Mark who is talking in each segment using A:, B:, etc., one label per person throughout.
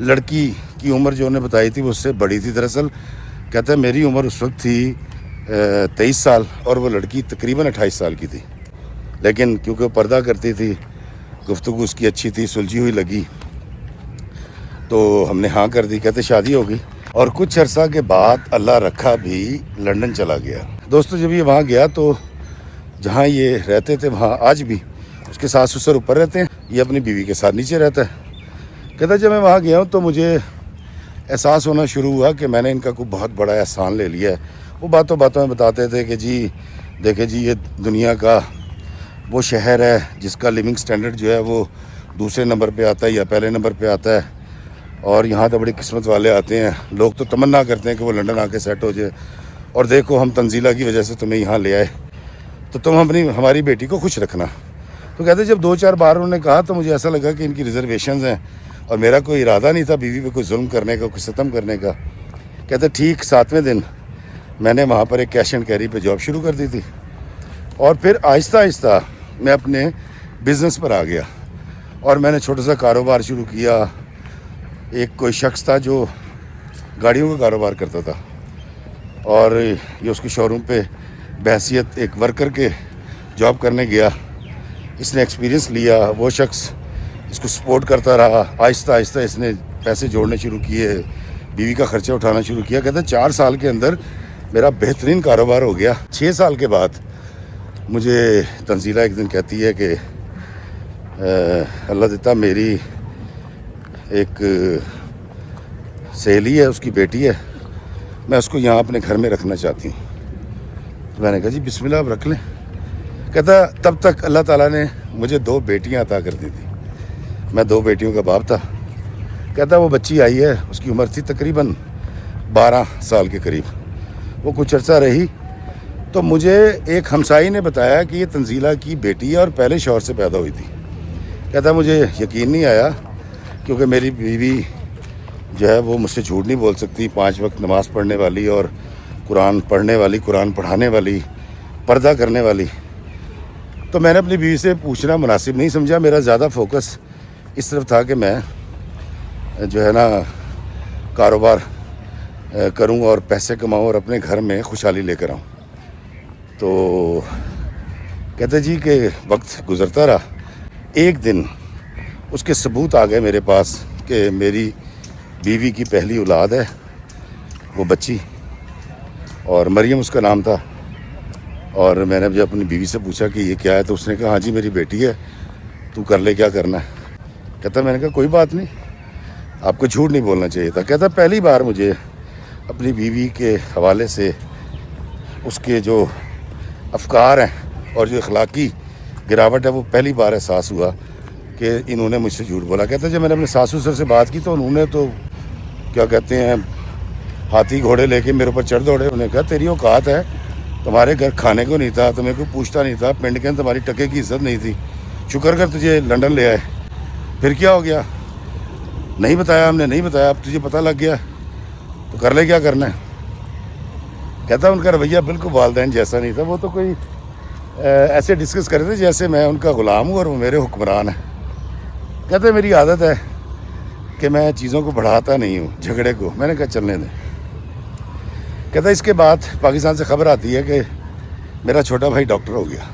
A: لڑکی کی عمر جو انہیں بتائی تھی وہ اس سے بڑی تھی دراصل. کہتا ہے میری عمر اس وقت تھی 23 سال اور وہ لڑکی تقریباً 28 سال کی تھی. لیکن کیونکہ وہ پردہ کرتی تھی, گفتگو اس کی اچھی تھی, سلجھی ہوئی لگی, تو ہم نے ہاں کر دی. کہتے شادی ہوگی اور کچھ عرصہ کے بعد اللہ رکھا بھی لنڈن چلا گیا. دوستو جب یہ وہاں گیا تو جہاں یہ رہتے تھے وہاں آج بھی اس کے ساس سسر اوپر رہتے ہیں, یہ اپنی بیوی کے ساتھ نیچے رہتا ہے. کہتا جب میں وہاں گیا ہوں تو مجھے احساس ہونا شروع ہوا کہ میں نے ان کا کوئی بہت بڑا احسان لے لیا ہے. وہ باتوں میں بتاتے تھے کہ جی دیکھیں جی یہ دنیا کا وہ شہر ہے جس کا لیونگ سٹینڈرڈ جو ہے وہ دوسرے نمبر پہ آتا ہے یا پہلے نمبر پہ آتا ہے, اور یہاں تو بڑی قسمت والے آتے ہیں. لوگ تو تمنا کرتے ہیں کہ وہ لنڈن آ کے سیٹ ہو جائے, اور دیکھو ہم تنزیلہ کی وجہ سے تمہیں یہاں لے آئے تو تم ہماری بیٹی کو خوش رکھنا. تو کہتے جب 2-4 بار انہوں نے کہا تو مجھے ایسا لگا کہ ان کی ریزرویشنز ہیں, اور میرا کوئی ارادہ نہیں تھا بیوی پہ کوئی ظلم کرنے کا, کوئی ستم کرنے کا. کہتے ٹھیک 7ویں دن میں نے وہاں پر ایک کیش اینڈ کیری پہ جاب شروع کر دی تھی, اور پھر آہستہ آہستہ میں اپنے بزنس پر آ گیا اور میں نے چھوٹا سا کاروبار شروع کیا. ایک کوئی شخص تھا جو گاڑیوں کا کاروبار کرتا تھا, اور یہ اس کی شو روم پہ بحیثیت ایک ورکر کے جاب کرنے گیا. اس نے ایکسپیرینس لیا, وہ شخص اس کو سپورٹ کرتا رہا. آہستہ آہستہ اس نے پیسے جوڑنے شروع کیے, بیوی کا خرچہ اٹھانا شروع کیا. کہتا ہے 4 سال کے اندر میرا بہترین کاروبار ہو گیا. 6 سال کے بعد مجھے تنزیلہ ایک دن کہتی ہے کہ اللہ دیتا میری ایک سہیلی ہے, اس کی بیٹی ہے, میں اس کو یہاں اپنے گھر میں رکھنا چاہتی ہوں. تو میں نے کہا جی بسم اللہ آپ رکھ لیں. کہتا تب تک اللہ تعالیٰ نے مجھے 2 بیٹیاں عطا کر دی تھی, میں 2 بیٹیوں کا باپ تھا. کہتا وہ بچی آئی ہے, اس کی عمر تھی تقریباً 12 سال کے قریب. وہ کچھ عرصہ رہی تو مجھے ایک ہمسائی نے بتایا کہ یہ تنزیلہ کی بیٹی ہے اور پہلے شوہر سے پیدا ہوئی تھی. کہتا مجھے یقین نہیں آیا کیونکہ میری بیوی جو ہے وہ مجھ سے جھوٹ نہیں بول سکتی, 5 وقت نماز پڑھنے والی اور قرآن پڑھنے والی, قرآن پڑھانے والی, پردہ کرنے والی. تو میں نے اپنی بیوی سے پوچھنا مناسب نہیں سمجھا. میرا زیادہ فوکس اس طرف تھا کہ میں جو ہے نا کاروبار کروں اور پیسے کماؤں اور اپنے گھر میں خوشحالی لے کر آؤں. تو کہتے جی کہ وقت گزرتا رہا. ایک دن اس کے ثبوت آ گئے میرے پاس کہ میری بیوی کی پہلی اولاد ہے, وہ بچی, اور مریم اس کا نام تھا. اور میں نے جب اپنی بیوی سے پوچھا کہ یہ کیا ہے تو اس نے کہا ہاں جی میری بیٹی ہے, تو کر لے کیا کرنا ہے. کہتا میں نے کہا کوئی بات نہیں, آپ کو جھوٹ نہیں بولنا چاہیے تھا. کہتا پہلی بار مجھے اپنی بیوی کے حوالے سے اس کے جو افکار ہیں اور جو اخلاقی گراوٹ ہے وہ پہلی بار احساس ہوا کہ انہوں نے مجھ سے جھوٹ بولا. کہتا جب میں نے اپنے ساس سسر سے بات کی تو انہوں نے تو کیا کہتے ہیں ہاتھی گھوڑے لے کے میرے اوپر چڑھ دوڑے. انہوں نے کہا تیری اوقات ہے, تمہارے گھر کھانے کو نہیں تھا, تمہیں کوئی پوچھتا نہیں تھا, پنڈ کے اندر تمہاری ٹکے کی عزت نہیں تھی, شکر کر تجھے لنڈن لے آئے. پھر کیا ہو گیا, نہیں بتایا ہم نے, نہیں بتایا, اب تجھے پتہ لگ گیا تو کر لے کیا کرنا ہے. کہتا ان کا رویہ بالکل والدین جیسا نہیں تھا. وہ تو کوئی ایسے ڈسکس کر رہے تھے جیسے میں ان کا غلام ہوں اور وہ میرے حکمران ہیں. کہتے میری عادت ہے کہ میں چیزوں کو بڑھاتا نہیں ہوں, جھگڑے کو. میں نے کہا چلنے دیں. کہتا اس کے بعد پاکستان سے خبر آتی ہے کہ میرا چھوٹا بھائی ڈاکٹر ہو گیا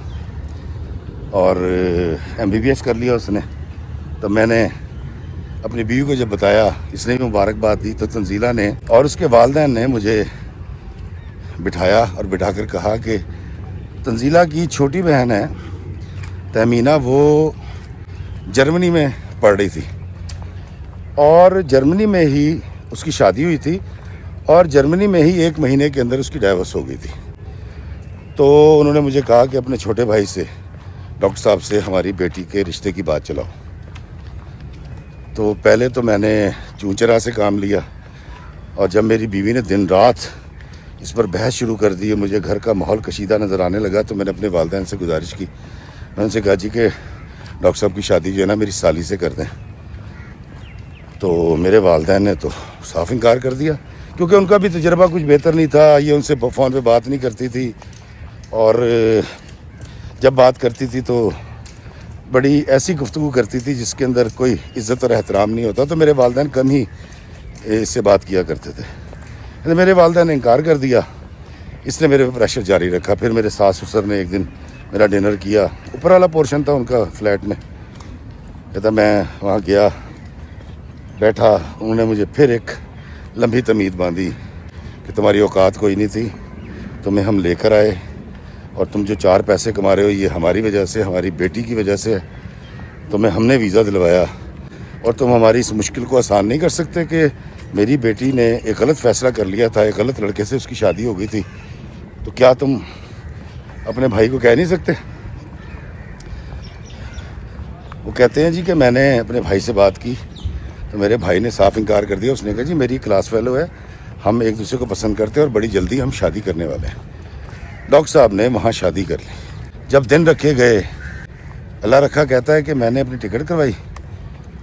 A: اور MBBS کر لیا اس نے. تو میں نے اپنی بیوی کو جب بتایا, اس نے بھی مبارکباد دی, تو تنزیلہ نے اور اس کے والدین نے مجھے بٹھایا اور بٹھا کر کہا کہ تنزیلہ کی چھوٹی بہن ہے تہمینہ, وہ جرمنی میں پڑھ رہی تھی اور جرمنی میں ہی اس کی شادی ہوئی تھی اور جرمنی میں ہی 1 مہینے کے اندر اس کی ڈائیورس ہو گئی تھی. تو انہوں نے مجھے کہا کہ اپنے چھوٹے بھائی سے, ڈاکٹر صاحب سے ہماری بیٹی کے رشتے کی بات چلاؤ. تو پہلے تو میں نے چونچرا سے کام لیا, اور جب میری بیوی نے دن رات اس پر بحث شروع کر دی, مجھے گھر کا ماحول کشیدہ نظر آنے لگا, تو میں نے اپنے والدین سے گزارش کی. میں نے ان سے کہا جی کہ ڈاکٹر صاحب کی شادی جو ہے نا میری سالی سے کر دیں. تو میرے والدین نے تو صاف انکار کر دیا کیونکہ ان کا بھی تجربہ کچھ بہتر نہیں تھا. یہ ان سے فون پہ بات نہیں کرتی تھی, اور جب بات کرتی تھی تو بڑی ایسی گفتگو کرتی تھی جس کے اندر کوئی عزت اور احترام نہیں ہوتا. تو میرے والدین کم ہی اس سے بات کیا کرتے تھے. میرے والدین نے انکار کر دیا. اس نے میرے پہ پریشر جاری رکھا. پھر میرے ساس سسر نے ایک دن میرا ڈنر کیا. اوپر والا پورشن تھا ان کا فلیٹ میں. کہتا میں وہاں گیا, بیٹھا. انہوں نے مجھے پھر ایک لمبی تمید باندھی کہ تمہاری اوقات کوئی نہیں تھی, تمہیں ہم لے کر آئے, اور تم جو 4 پیسے کما رہے ہو یہ ہماری وجہ سے, ہماری بیٹی کی وجہ سے. تمہیں ہم نے ویزا دلوایا, اور تم ہماری اس مشکل کو آسان نہیں کر سکتے کہ میری بیٹی نے ایک غلط فیصلہ کر لیا تھا, ایک غلط لڑکے سے اس کی شادی ہو گئی تھی, تو کیا تم اپنے بھائی کو کہہ نہیں سکتے؟ وہ کہتے ہیں جی کہ میں نے اپنے بھائی سے بات کی تو میرے بھائی نے صاف انکار کر دیا. اس نے کہا جی میری کلاس فیلو ہے, ہم ایک دوسرے کو پسند کرتے ہیں اور بڑی جلدی ہم شادی کرنے والے ہیں. ڈاکٹر صاحب نے وہاں شادی کر لی. جب دن رکھے گئے, اللہ رکھا کہتا ہے کہ میں نے اپنی ٹکٹ کروائی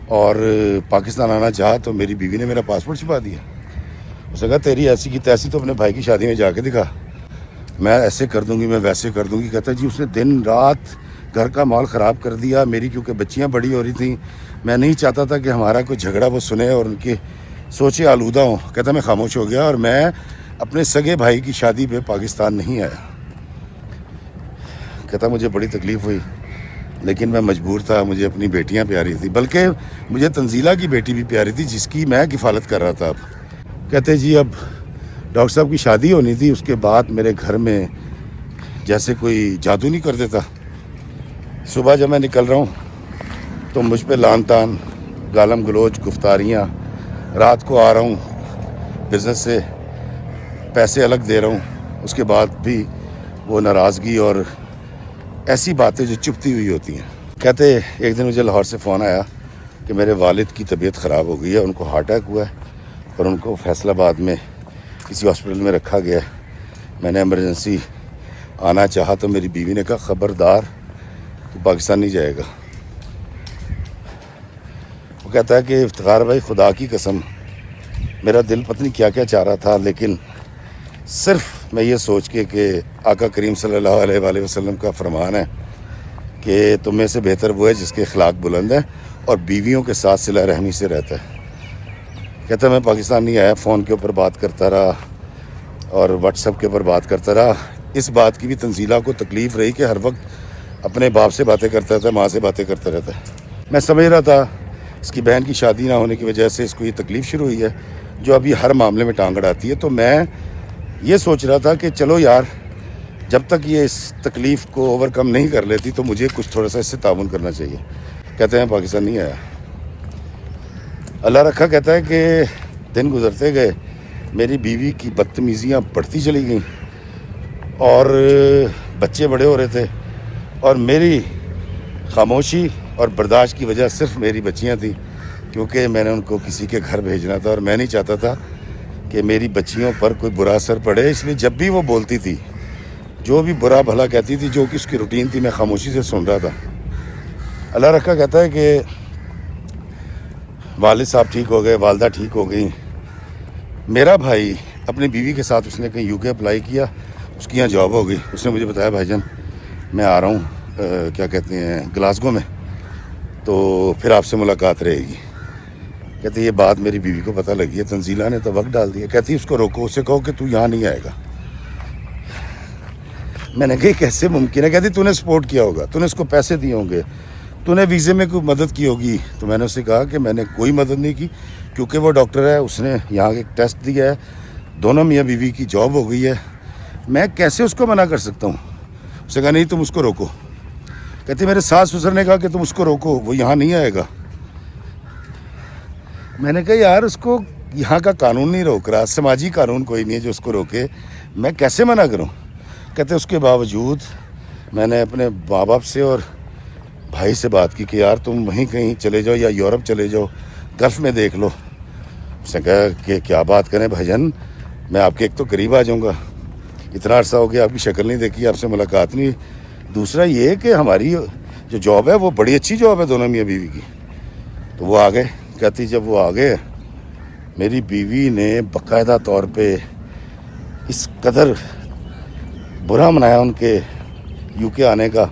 A: اور پاکستان آنا چاہا تو میری بیوی نے میرا پاسپورٹ چھپا دیا. اس نے کہا تیری ایسی کی تیسی تو اپنے بھائی کی شادی میں جا کے دکھا, میں ایسے کر دوں گی, میں ویسے کر دوں گی. کہتا ہے جی اس نے دن رات گھر کا مال خراب کر دیا میری, کیونکہ بچیاں بڑی ہو رہی تھیں. میں نہیں چاہتا تھا کہ ہمارا کوئی جھگڑا وہ سنے اور ان کی سوچیں آلودہ ہوں. کہتا میں خاموش ہو گیا اور میں اپنے سگے بھائی کی شادی پہ پاکستان نہیں آیا. کہتا مجھے بڑی تکلیف ہوئی لیکن میں مجبور تھا, مجھے اپنی بیٹیاں پیاری تھی, بلکہ مجھے تنزیلہ کی بیٹی بھی پیاری تھی جس کی میں کفالت کر رہا تھا. اب کہتے جی اب ڈاکٹر صاحب کی شادی ہونی تھی, اس کے بعد میرے گھر میں جیسے کوئی جادو نہیں کر دیتا. صبح جب میں نکل رہا ہوں تو مجھ پہ لان تان, گالم گلوچ, گفتاریاں. رات کو آ رہا ہوں بزنس سے, پیسے الگ دے رہا ہوں, اس کے بعد بھی وہ ناراضگی اور ایسی باتیں جو چپتی ہوئی ہوتی ہیں. کہتے ایک دن مجھے لاہور سے فون آیا کہ میرے والد کی طبیعت خراب ہو گئی ہے, ان کو ہارٹ اٹیک ہوا ہے اور ان کو فیصل آباد میں کسی ہاسپٹل میں رکھا گیا ہے. میں نے ایمرجنسی آنا چاہا تو میری بیوی نے کہا خبردار تو پاکستان نہیں جائے گا. وہ کہتا ہے کہ افتخار بھائی خدا کی قسم میرا دل پتہ نہیں کیا کیا چاہ رہا تھا, لیکن صرف میں یہ سوچ کے کہ آقا کریم صلی اللہ علیہ وآلہ وسلم کا فرمان ہے کہ تم میں سے بہتر وہ ہے جس کے اخلاق بلند ہیں اور بیویوں کے ساتھ صلہ رحمی سے رہتا ہے. کہتا ہے میں پاکستان نہیں آیا, فون کے اوپر بات کرتا رہا اور واٹس ایپ کے اوپر بات کرتا رہا. اس بات کی بھی تنزیلہ کو تکلیف رہی کہ ہر وقت اپنے باپ سے باتیں کرتا رہتا ہے, ماں سے باتیں کرتا رہتا ہے. میں سمجھ رہا تھا اس کی بہن کی شادی نہ ہونے کی وجہ سے اس کو یہ تکلیف شروع ہوئی ہے جو ابھی ہر معاملے میں ٹانگ اڑاتی ہے. تو میں یہ سوچ رہا تھا کہ چلو یار جب تک یہ اس تکلیف کو اوور کم نہیں کر لیتی تو مجھے کچھ تھوڑا سا اس سے تعاون کرنا چاہیے. کہتے ہیں پاکستان نہیں آیا. اللہ رکھا کہتا ہے کہ دن گزرتے گئے, میری بیوی کی بدتمیزیاں بڑھتی چلی گئیں اور بچے بڑے ہو رہے تھے, اور میری خاموشی اور برداشت کی وجہ صرف میری بچیاں تھیں, کیونکہ میں نے ان کو کسی کے گھر بھیجنا تھا اور میں نہیں چاہتا تھا کہ میری بچیوں پر کوئی برا اثر پڑے. اس لیے جب بھی وہ بولتی تھی, جو بھی برا بھلا کہتی تھی, جو کہ اس کی روٹین تھی, میں خاموشی سے سن رہا تھا. اللہ رکھا کہتا ہے کہ والد صاحب ٹھیک ہو گئے, والدہ ٹھیک ہو گئی. میرا بھائی اپنی بیوی کے ساتھ اس نے کہیں UK اپلائی کیا, اس کی یہاں جاب ہو گئی. اس نے مجھے بتایا بھائی جان میں آ رہا ہوں کیا کہتے ہیں گلاسگو میں, تو پھر آپ سے ملاقات رہے گی. کہتے یہ بات میری بیوی کو پتہ لگی ہے, تنزیلہ نے تو وقت ڈال دیا. کہتی اس کو روکو, اسے کہو کہ تو یہاں نہیں آئے گا. میں نے کہا کیسے ممکن ہے؟ کہتی تو نے سپورٹ کیا ہوگا, تو نے اس کو پیسے دیے ہوں گے, تو نے ویزے میں کوئی مدد کی ہوگی. تو میں نے اسے کہا کہ میں نے کوئی مدد نہیں کی, کیونکہ وہ ڈاکٹر ہے, اس نے یہاں ایک ٹیسٹ دیا ہے, دونوں میاں بیوی کی جاب ہو گئی ہے, میں کیسے اس کو منع کر سکتا ہوں؟ اسے کہا نہیں تم اس کو روکو. کہتے میرے ساس سسر نے کہا کہ تم اس کو روکو, وہ یہاں نہیں آئے گا. میں نے کہا یار اس کو یہاں کا قانون نہیں روک رہا, سماجی قانون کوئی نہیں ہے جو اس کو روکے, میں کیسے منع کروں؟ کہتے اس کے باوجود میں نے اپنے ماں باپ سے اور بھائی سے بات کی کہ یار تم وہیں کہیں چلے جاؤ یا یورپ چلے جاؤ, گلف میں دیکھ لو. اس نے کہا کہ کیا بات کریں بھائی جان, میں آپ کے ایک تو قریب آ جاؤں گا, اتنا عرصہ ہو گیا آپ کی شکل نہیں دیکھی, آپ سے ملاقات نہیں. دوسرا یہ کہ ہماری جو جاب ہے وہ بڑی اچھی جاب ہے دونوں میاں بیوی کی. تو وہ آ گئے. کہتی جب وہ آ گئے میری بیوی نے باقاعدہ طور پہ اس قدر برا منایا ان کے UK آنے کا,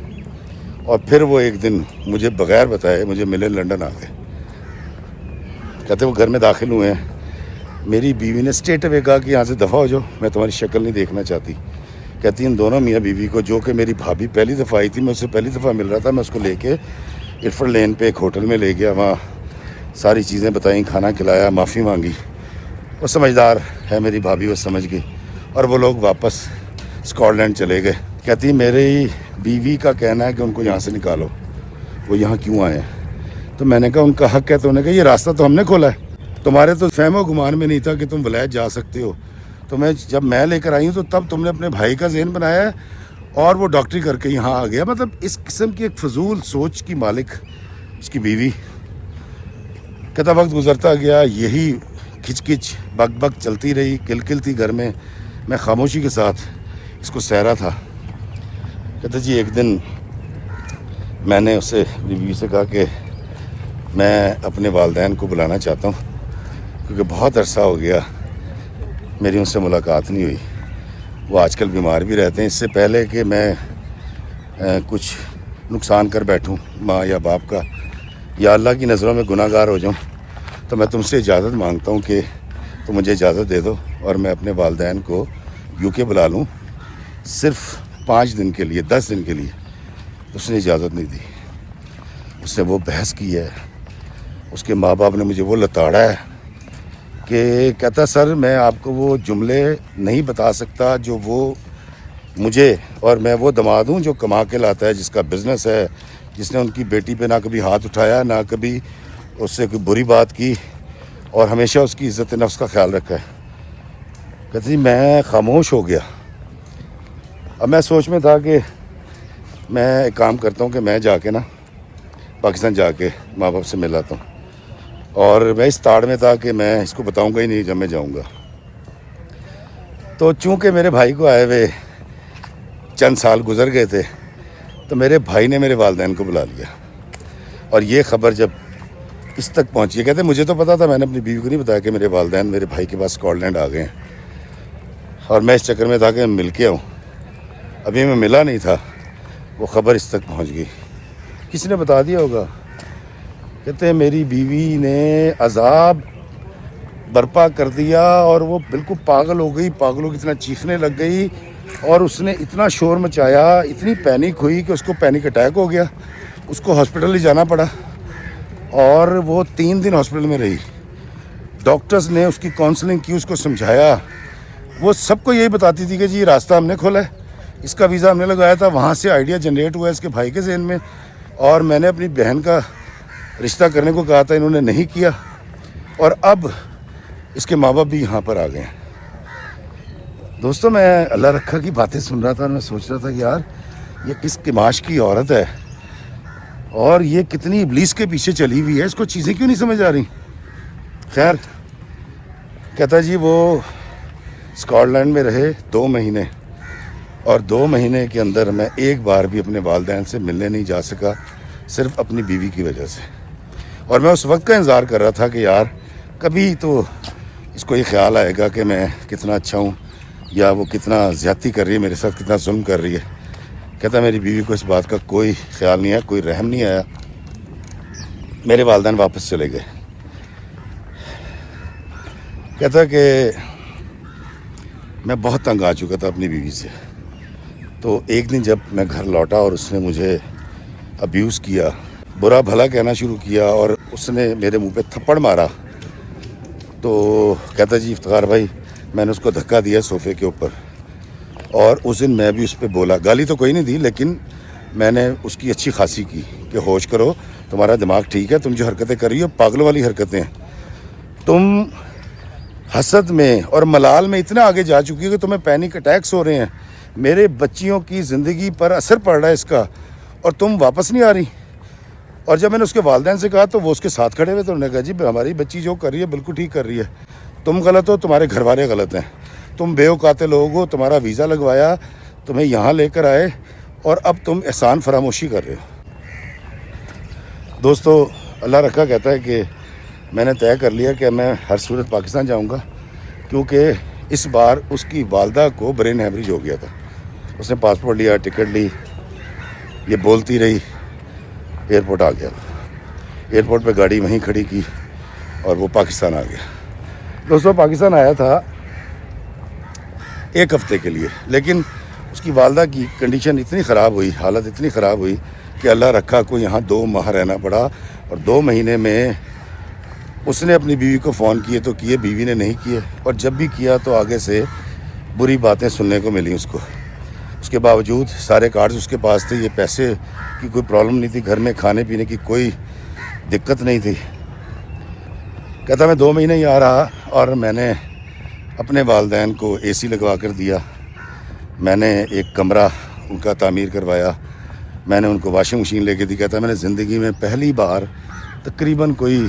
A: اور پھر وہ ایک دن مجھے بغیر بتائے مجھے ملے لنڈن آ گئے. کہتے وہ گھر میں داخل ہوئے ہیں. میری بیوی نے اسٹریٹ اوے کہا کہ یہاں سے دفع ہو جاؤ, میں تمہاری شکل نہیں دیکھنا چاہتی. کہتی ان دونوں میاں بیوی کو, جو کہ میری بھابھی پہلی دفعہ آئی تھی, میں اس سے پہلی دفعہ مل رہا تھا, میں اس کو لے کے الفرڈ لین پہ ایک ہوٹل میں لے گیا. وہاں ساری چیزیں بتائیں, کھانا کھلایا, معافی مانگی. وہ سمجھدار ہے میری بھابھی, وہ سمجھ گئی. اور وہ لوگ واپس اسکاٹ لینڈ چلے گئے. کہتی میری بیوی کا کہنا ہے کہ ان کو یہاں سے نکالو, وہ یہاں کیوں آئے ہیں. تو میں نے کہا ان کا حق ہے. تو انہوں نے کہا یہ راستہ تو ہم نے کھولا ہے, تمہارے تو فہم و گمان میں نہیں تھا کہ تم ولایت جا سکتے ہو. تو جب میں لے کر آئی ہوں تو تب تم نے اپنے بھائی کا ذہن بنایا ہے اور وہ ڈاکٹری کر کے یہاں آ گیا. مطلب اس قسم کی ایک فضول سوچ کی مالک اس کی بیوی. کہتا وقت گزرتا گیا, یہی کھچ کھچ بک بک چلتی رہی, کل کل تھی گھر میں. میں خاموشی کے ساتھ اس کو سہرا تھا. کہتا جی ایک دن میں نے اسے بیوی سے کہا کہ میں اپنے والدین کو بلانا چاہتا ہوں, کیونکہ بہت عرصہ ہو گیا میری ان سے ملاقات نہیں ہوئی. وہ آج کل بیمار بھی رہتے ہیں. اس سے پہلے کہ میں کچھ نقصان کر بیٹھوں ماں یا باپ کا, یا اللہ کی نظروں میں گناہ گار ہو جاؤں, تو میں تم سے اجازت مانگتا ہوں کہ تم مجھے اجازت دے دو اور میں اپنے والدین کو یو کے بلا لوں, صرف 5 دن کے لیے, 10 دن کے لیے. اس نے اجازت نہیں دی. اس نے وہ بحث کی ہے. اس کے ماں باپ نے مجھے وہ لتاڑا ہے کہ کہتا سر میں آپ کو وہ جملے نہیں بتا سکتا جو وہ مجھے, اور میں وہ دماد ہوں جو کما کے لاتا ہے, جس کا بزنس ہے, جس نے ان کی بیٹی پہ نہ کبھی ہاتھ اٹھایا, نہ کبھی اس سے کوئی بری بات کی, اور ہمیشہ اس کی عزت نفس کا خیال رکھا ہے. کہتے جی میں خاموش ہو گیا. اب میں سوچ میں تھا کہ میں ایک کام کرتا ہوں کہ میں جا کے نا پاکستان جا کے ماں باپ سے مل آتا ہوں. اور میں اس تاڑ میں تھا کہ میں اس کو بتاؤں گا ہی نہیں جب میں جاؤں گا. تو چونکہ میرے بھائی کو آئے ہوئے چند سال گزر گئے تھے, تو میرے بھائی نے میرے والدین کو بلا لیا. اور یہ خبر جب اس تک پہنچی ہے, کہتے مجھے تو پتا تھا, میں نے اپنی بیوی کو نہیں بتایا کہ میرے والدین میرے بھائی کے پاس اسکاٹ لینڈ آ گئے ہیں. اور میں اس چکر میں تھا کہ میں مل کے آؤں. ابھی میں ملا نہیں تھا, وہ خبر اس تک پہنچ گئی. کسی نے بتا دیا ہوگا. کہتے ہیں میری بیوی نے عذاب برپا کر دیا اور وہ بالکل پاگل ہو گئی, پاگلوں کی اتنا چیخنے لگ گئی, اور اس نے اتنا شور مچایا, اتنی پینک ہوئی کہ اس کو پینک اٹیک ہو گیا. اس کو ہاسپٹل ہی جانا پڑا, اور وہ 3 دن ہاسپٹل میں رہی. ڈاکٹرز نے اس کی کاؤنسلنگ کی, اس کو سمجھایا. وہ سب کو یہی بتاتی تھی کہ جی راستہ ہم نے کھولا ہے, اس کا ویزا ہم نے لگایا تھا. وہاں سے آئیڈیا جنریٹ ہوا ہے اس کے بھائی کے ذہن میں, اور میں نے اپنی بہن کا رشتہ کرنے کو کہا تھا, انہوں نے نہیں کیا. اور اب اس کے ماں باپ بھی یہاں پر آ گئے ہیں. دوستوں میں اللہ رکھا کی باتیں سن رہا تھا, اور میں سوچ رہا تھا کہ یار یہ کس کماش کی عورت ہے, اور یہ کتنی ابلیس کے پیچھے چلی ہوئی ہے, اس کو چیزیں کیوں نہیں سمجھ آ رہی. خیر کہتا جی وہ اسکاٹ لینڈ میں رہے 2 مہینے, اور 2 مہینے کے اندر میں ایک بار بھی اپنے والدین سے ملنے نہیں جا سکا, صرف اپنی بیوی کی وجہ سے. اور میں اس وقت کا انتظار کر رہا تھا کہ یار کبھی تو اس کو یہ خیال آئے گا کہ میں کتنا اچھا ہوں, یا وہ کتنا زیادتی کر رہی ہے میرے ساتھ, کتنا ظلم کر رہی ہے. کہتا میری بیوی کو اس بات کا کوئی خیال نہیں آیا, کوئی رحم نہیں آیا. میرے والدین واپس چلے گئے. کہتا کہ میں بہت تنگ آ چکا تھا اپنی بیوی سے. تو ایک دن جب میں گھر لوٹا اور اس نے مجھے ابیوز کیا, برا بھلا کہنا شروع کیا, اور اس نے میرے منہ پہ تھپڑ مارا. تو کہتا جی افتخار بھائی میں نے اس کو دھکا دیا صوفے کے اوپر, اور اس دن میں بھی اس پہ بولا, گالی تو کوئی نہیں دی, لیکن میں نے اس کی اچھی خاصی کی کہ ہوش کرو, تمہارا دماغ ٹھیک ہے, تم جو حرکتیں کر رہی ہو پاگلوں والی حرکتیں ہیں. تم حسد میں اور ملال میں اتنا آگے جا چکی ہو کہ تمہیں پینک اٹیکس ہو رہے ہیں, میرے بچیوں کی زندگی پر اثر پڑ رہا ہے اس کا, اور تم واپس نہیں آ رہی. اور جب میں نے اس کے والدین سے کہا تو وہ اس کے ساتھ کھڑے ہوئے, تو انہوں نے کہا جی ہماری بچی جو کر رہی ہے بالکل ٹھیک کر رہی ہے, تم غلط ہو, تمہارے گھر والے غلط ہیں, تم بے اوقات لوگ ہو, تمہارا ویزا لگوایا, تمہیں یہاں لے کر آئے, اور اب تم احسان فراموشی کر رہے ہو. دوستو اللہ رکھا کہتا ہے کہ میں نے طے کر لیا کہ میں ہر صورت پاکستان جاؤں گا, کیونکہ اس بار اس کی والدہ کو برین ہیمریج ہو گیا تھا. اس نے پاسپورٹ لیا, ٹکٹ لی, یہ بولتی رہی ایئرپورٹ آ گیا. ایئرپورٹ پہ گاڑی وہیں کھڑی کی اور وہ پاکستان آ گیا. دوستوں پاکستان آیا تھا 1 ہفتے کے لیے, لیکن اس کی والدہ کی کنڈیشن اتنی خراب ہوئی, حالت اتنی خراب ہوئی کہ اللہ رکھا کو یہاں 2 ماہ رہنا پڑا. اور 2 مہینے میں اس نے اپنی بیوی کو فون کیے تو کیے, بیوی نے نہیں کیے, اور جب بھی کیا تو آگے سے بری باتیں سننے کو ملی اس کو. اس کے باوجود سارے کارڈز اس کے پاس تھے, یہ پیسے کی کوئی پرابلم نہیں تھی, گھر میں کھانے پینے کی کوئی دقت نہیں تھی. کہتا میں 2 مہینے یہاں رہا اور میں نے اپنے والدین کو اے سی لگوا کر دیا, میں نے ایک کمرہ ان کا تعمیر کروایا, میں نے ان کو واشنگ مشین لے کے دی. کہتا میں نے زندگی میں پہلی بار تقریباً کوئی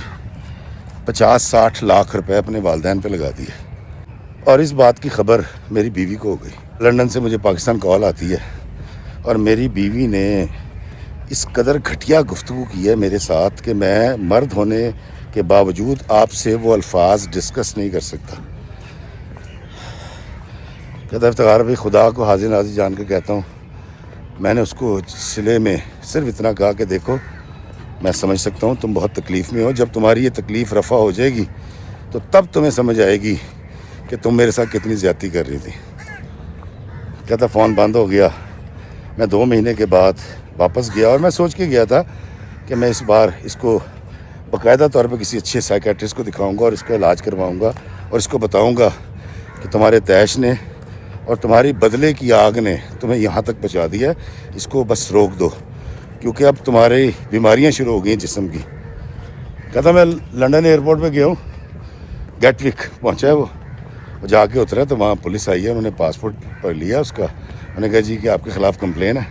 A: 50-60 لاکھ روپے اپنے والدین پہ لگا دیے. اور اس بات کی خبر میری بیوی کو ہو گئی. لندن سے مجھے پاکستان کال آتی ہے اور میری بیوی نے اس قدر گھٹیا گفتگو کی ہے میرے ساتھ کہ میں مرد ہونے کے باوجود آپ سے وہ الفاظ ڈسکس نہیں کر سکتا. کہتا افتخار بھائی خدا کو حاضر ناظر جان کے کہتا ہوں, میں نے اس کو سلے میں صرف اتنا کہا کہ دیکھو میں سمجھ سکتا ہوں تم بہت تکلیف میں ہو, جب تمہاری یہ تکلیف رفع ہو جائے گی تو تب تمہیں سمجھ آئے گی کہ تم میرے ساتھ کتنی زیادتی کر رہی تھی. کہتا فون بند ہو گیا. میں 2 مہینے کے بعد واپس گیا اور میں سوچ کے گیا تھا کہ میں اس بار اس کو باقاعدہ طور پہ کسی اچھے سائیکیٹرسٹ کو دکھاؤں گا اور اس کا علاج کرواؤں گا اور اس کو بتاؤں گا کہ تمہارے تیش نے اور تمہاری بدلے کی آگ نے تمہیں یہاں تک پہنچا دیا ہے, اس کو بس روک دو کیونکہ اب تمہاری بیماریاں شروع ہو گئی ہیں جسم کی. کہتا میں لنڈن ایئرپورٹ پہ گیا ہوں, گیٹ وک پہنچا ہے وہ جا کے اترا تو وہاں پولیس آئی ہے, انہوں نے پاسپورٹ پر لیا اس کا, انہوں نے کہا جی کہ آپ کے خلاف کمپلین ہے,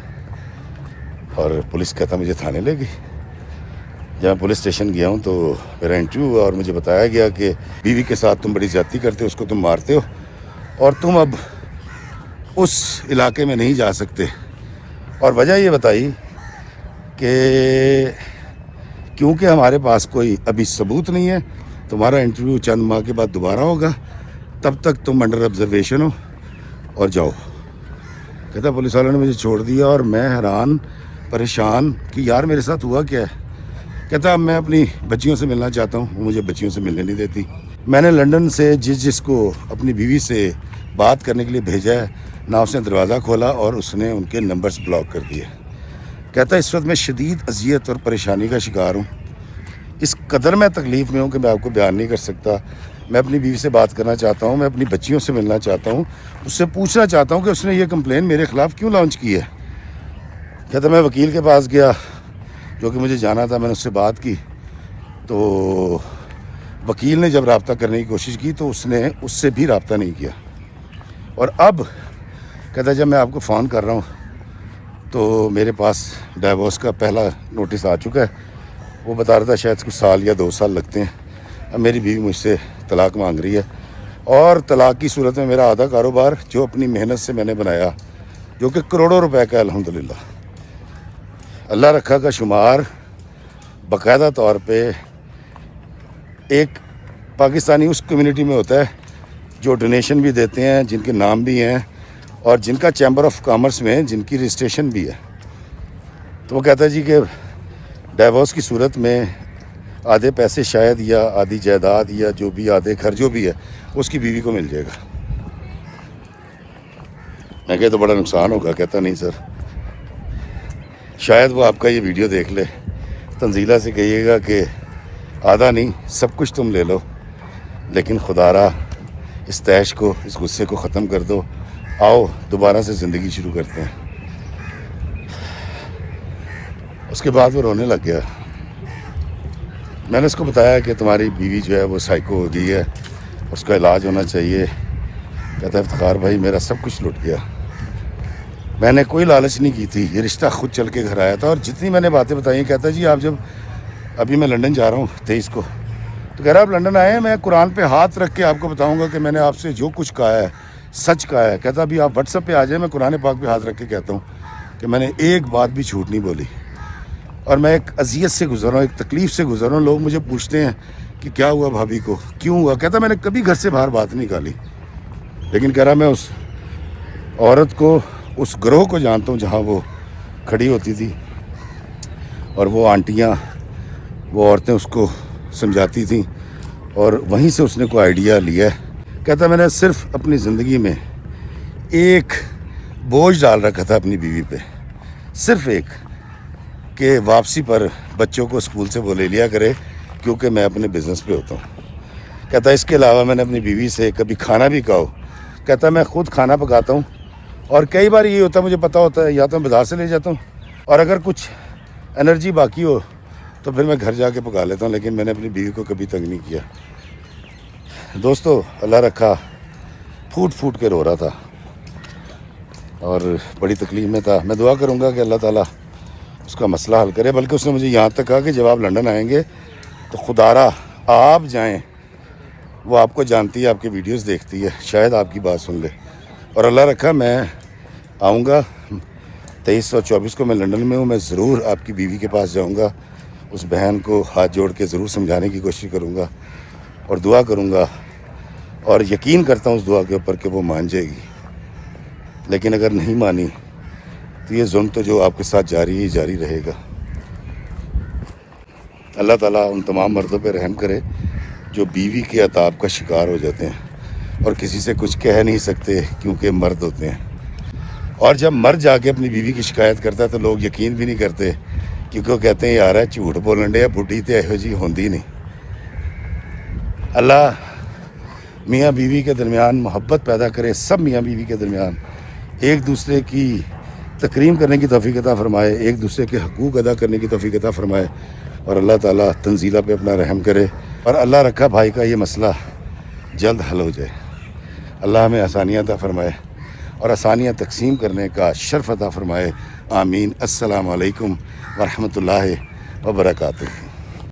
A: اور پولیس کہتا مجھے تھانے لے گئی. جب میں پولیس اسٹیشن گیا ہوں تو میرا انٹرویو ہوا اور مجھے بتایا گیا کہ بیوی کے ساتھ تم بڑی زیادتی کرتے ہو, اس کو تم مارتے ہو اور تم اب اس علاقے میں نہیں جا سکتے. اور وجہ یہ بتائی کہ کیونکہ ہمارے پاس کوئی ابھی ثبوت نہیں ہے, تمہارا انٹرویو چند ماہ کے بعد دوبارہ ہوگا, تب تک تم انڈر آبزرویشن ہو اور جاؤ. کہتا پولیس والوں نے مجھے چھوڑ دیا اور میں حیران پریشان کہ یار میرے ساتھ ہوا کیا ہے. کہتا اب میں اپنی بچیوں سے ملنا چاہتا ہوں, وہ مجھے بچیوں سے ملنے نہیں دیتی. میں نے لندن سے جس کو اپنی بیوی سے بات کرنے کے لیے بھیجا ہے نہ اس نے دروازہ کھولا اور اس نے ان کے نمبرز بلاک کر دیے. کہتا اس وقت میں شدید اذیت اور پریشانی کا شکار ہوں, اس قدر میں تکلیف میں ہوں کہ میں آپ کو بیان نہیں کر سکتا. میں اپنی بیوی سے بات کرنا چاہتا ہوں, میں اپنی بچیوں سے ملنا چاہتا ہوں, اس سے پوچھنا چاہتا ہوں کہ اس نے یہ کمپلین میرے خلاف کیوں لانچ کی ہے. کہتا میں وکیل کے پاس گیا جو کہ مجھے جانا تھا, میں نے اس سے بات کی تو وکیل نے جب رابطہ کرنے کی کوشش کی تو اس نے اس سے بھی رابطہ نہیں کیا. اور اب کہتا جب میں آپ کو فون کر رہا ہوں تو میرے پاس ڈائیورس کا پہلا نوٹس آ چکا ہے, وہ بتا رہا تھا شاید کچھ سال یا 2 سال لگتے ہیں. اب میری بیوی مجھ سے طلاق مانگ رہی ہے اور طلاق کی صورت میں میرا آدھا کاروبار جو اپنی محنت سے میں نے بنایا جو کہ کروڑوں روپے کا الحمدللہ, اللہ رکھا کا شمار باقاعدہ طور پہ ایک پاکستانی اس کمیونٹی میں ہوتا ہے جو ڈونیشن بھی دیتے ہیں, جن کے نام بھی ہیں اور جن کا چیمبر آف کامرس میں جن کی رجسٹریشن بھی ہے. تو وہ کہتا ہے جی کہ ڈائیورس کی صورت میں آدھے پیسے شاید یا آدھی جائیداد یا جو بھی آدھے گھر جو بھی ہے اس کی بیوی کو مل جائے گا. میں کہتا تو بڑا نقصان ہوگا. کہتا نہیں سر, شاید وہ آپ کا یہ ویڈیو دیکھ لے, تنزیلہ سے کہیے گا کہ آدھا نہیں سب کچھ تم لے لو, لیکن خدا را اس تیش کو, اس غصے کو ختم کر دو, آؤ دوبارہ سے زندگی شروع کرتے ہیں. اس کے بعد وہ رونے لگ گیا. میں نے اس کو بتایا کہ تمہاری بیوی جو ہے وہ سائیکو ہو گئی ہے, اس کا علاج ہونا چاہیے. کہتا ہے افتخار بھائی میرا سب کچھ لٹ گیا, میں نے کوئی لالچ نہیں کی تھی, یہ رشتہ خود چل کے گھر آیا تھا. اور جتنی میں نے باتیں بتائی ہیں, کہتا ہے جی آپ جب ابھی میں لندن جا رہا ہوں 23 کو, تو کہہ رہا آپ لندن آئے ہیں, میں قرآن پہ ہاتھ رکھ کے آپ کو بتاؤں گا کہ میں نے آپ سے جو کچھ کہا ہے سچ کہا ہے. کہتا ابھی آپ واٹس ایپ پہ آ جائیں, میں قرآن پاک پہ ہاتھ رکھ کے کہتا ہوں کہ میں نے ایک بات بھی جھوٹ نہیں بولی. اور میں ایک اذیت سے گزر رہا ہوں, ایک تکلیف سے گزر رہا ہوں. لوگ مجھے پوچھتے ہیں کہ کیا ہوا بھابھی کو, کیوں ہوا. کہتا میں نے کبھی گھر سے باہر بات نہیں نکالی, لیکن کہہ رہا میں اس عورت کو, اس گروہ کو جانتا ہوں جہاں وہ کھڑی ہوتی تھی, اور وہ آنٹیاں وہ عورتیں اس کو سمجھاتی تھیں اور وہیں سے اس نے کوئی آئیڈیا لیا ہے. کہتا میں نے صرف اپنی زندگی میں ایک بوجھ ڈال رکھا تھا اپنی بیوی پہ, صرف ایک, کہ واپسی پر بچوں کو اسکول سے وہ لے لیا کرے کیونکہ میں اپنے بزنس پہ ہوتا ہوں. کہتا اس کے علاوہ میں نے اپنی بیوی سے کبھی کھانا بھی کھاؤ, کہتا میں خود کھانا پکاتا ہوں اور کئی بار یہ ہوتا ہے مجھے پتہ ہوتا ہے یا تو میں بازار سے لے جاتا ہوں اور اگر کچھ انرجی باقی ہو تو پھر میں گھر جا کے پکا لیتا ہوں, لیکن میں نے اپنی بیوی کو کبھی تنگ نہیں کیا. دوستو اللہ رکھا پھوٹ پھوٹ کے رو رہا تھا اور بڑی تکلیف میں تھا. میں دعا کروں گا کہ اللہ تعالیٰ اس کا مسئلہ حل کرے. بلکہ اس نے مجھے یہاں تک کہا کہ جب آپ لنڈن آئیں گے تو خدارہ آپ جائیں, وہ آپ کو جانتی ہے, آپ کی ویڈیوز دیکھتی ہے, شاید آپ کی بات سن لے. اور اللہ رکھا میں آؤں گا 23 اور 24 کو, میں لنڈن میں ہوں. میں ضرور آپ کی بیوی کے پاس جاؤں گا, اس بہن کو ہاتھ جوڑ کے ضرور سمجھانے کی کوشش کروں گا اور دعا کروں گا اور یقین کرتا ہوں اس دعا کے اوپر کہ وہ مان جائے گی. لیکن اگر نہیں مانی تو یہ ظلم تو جو آپ کے ساتھ جاری ہی جاری رہے گا. اللہ تعالیٰ ان تمام مردوں پہ رحم کرے جو بیوی کے عتاب کا شکار ہو جاتے ہیں اور کسی سے کچھ کہہ نہیں سکتے کیونکہ مرد ہوتے ہیں. اور جب مرد جا کے اپنی بیوی کی شکایت کرتا ہے تو لوگ یقین بھی نہیں کرتے کیونکہ وہ کہتے ہیں یار ہے جھوٹ بولن ڈے بڈھی تے ایہو جی ہوندی نہیں. اللہ میاں بیوی کے درمیان محبت پیدا کرے, سب میاں بیوی کے درمیان ایک دوسرے کی تکریم کرنے کی توفیق عطا فرمائے, ایک دوسرے کے حقوق ادا کرنے کی توفیق عطا فرمائے اور اللہ تعالیٰ تنزیلہ پہ اپنا رحم کرے اور اللہ رکھا بھائی کا یہ مسئلہ جلد حل ہو جائے. اللہ ہمیں آسانیاں عطا فرمائے اور آسانیاں تقسیم کرنے کا شرف عطا فرمائے. آمین. السلام علیکم ورحمۃ اللہ وبرکاتہ.